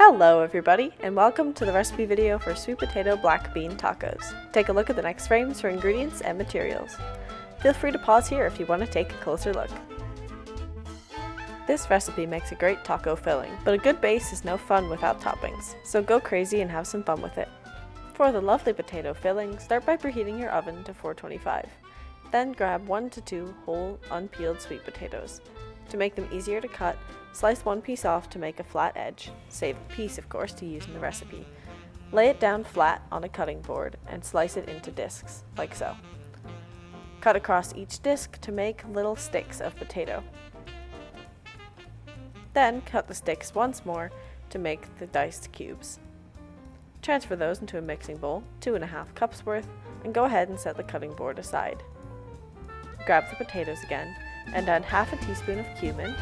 Hello everybody, and welcome to the recipe video for sweet potato black bean tacos. Take a look at the next frames for ingredients and materials. Feel free to pause here if you want to take a closer look. This recipe makes a great taco filling, but a good base is no fun without toppings, so go crazy and have some fun with it. For the lovely potato filling, start by preheating your oven to 425. Then grab 1 to 2 whole, unpeeled sweet potatoes. To make them easier to cut, slice one piece off to make a flat edge. Save a piece, of course, to use in the recipe. Lay it down flat on a cutting board and slice it into discs, like so. Cut across each disc to make little sticks of potato. Then cut the sticks once more to make the diced cubes. Transfer those into a mixing bowl, 2.5 cups worth, and go ahead and set the cutting board aside. Grab the potatoes again and add half a teaspoon of cumin,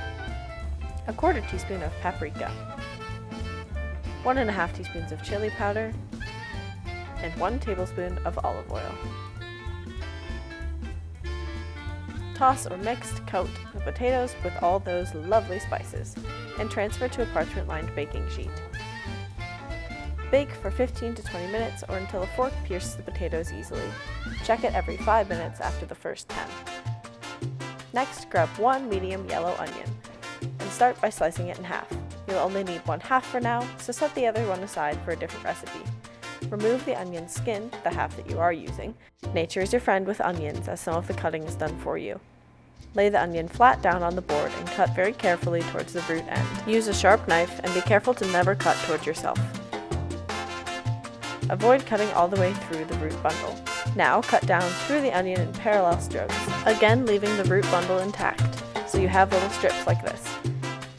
a 1/4 teaspoon of paprika, 1.5 teaspoons of chili powder, and 1 tablespoon of olive oil. Toss or mix to coat the potatoes with all those lovely spices, and transfer to a parchment-lined baking sheet. Bake for 15 to 20 minutes or until a fork pierces the potatoes easily. Check it every 5 minutes after the first 10. Next, grab 1 medium yellow onion and start by slicing it in half. You'll only need 1/2 for now, so set the other one aside for a different recipe. Remove the onion skin, the half that you are using. Nature is your friend with onions, as some of the cutting is done for you. Lay the onion flat down on the board and cut very carefully towards the root end. Use a sharp knife and be careful to never cut towards yourself. Avoid cutting all the way through the root bundle. Now cut down through the onion in parallel strokes, again leaving the root bundle intact, so you have little strips like this.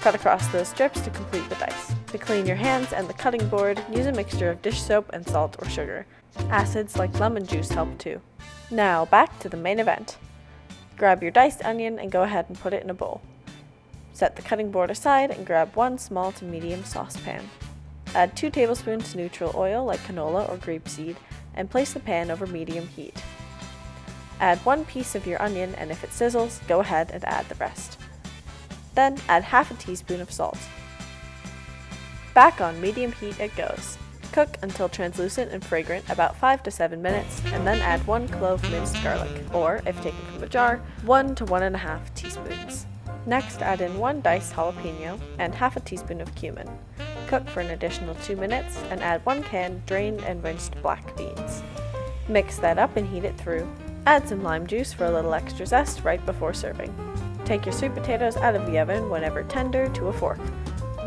Cut across those strips to complete the dice. To clean your hands and the cutting board, use a mixture of dish soap and salt or sugar. Acids like lemon juice help too. Now back to the main event. Grab your diced onion and go ahead and put it in a bowl. Set the cutting board aside and grab 1 small to medium saucepan. Add 2 tablespoons neutral oil like canola or grapeseed and place the pan over medium heat. Add 1 piece of your onion, and if it sizzles, go ahead and add the rest. Then add half a teaspoon of salt. Back on medium heat it goes. Cook until translucent and fragrant, about 5 to 7 minutes, and then add 1 clove minced garlic, or, if taken from a jar, 1 to 1.5 teaspoons. Next, add in 1 diced jalapeno and half a teaspoon of cumin. Cook for an additional 2 minutes and add 1 can drained and rinsed black beans. Mix that up and heat it through. Add some lime juice for a little extra zest right before serving. Take your sweet potatoes out of the oven whenever tender to a fork.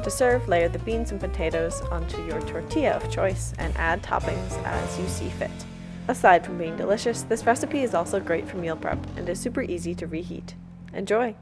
To serve, layer the beans and potatoes onto your tortilla of choice and add toppings as you see fit. Aside from being delicious, this recipe is also great for meal prep and is super easy to reheat. Enjoy!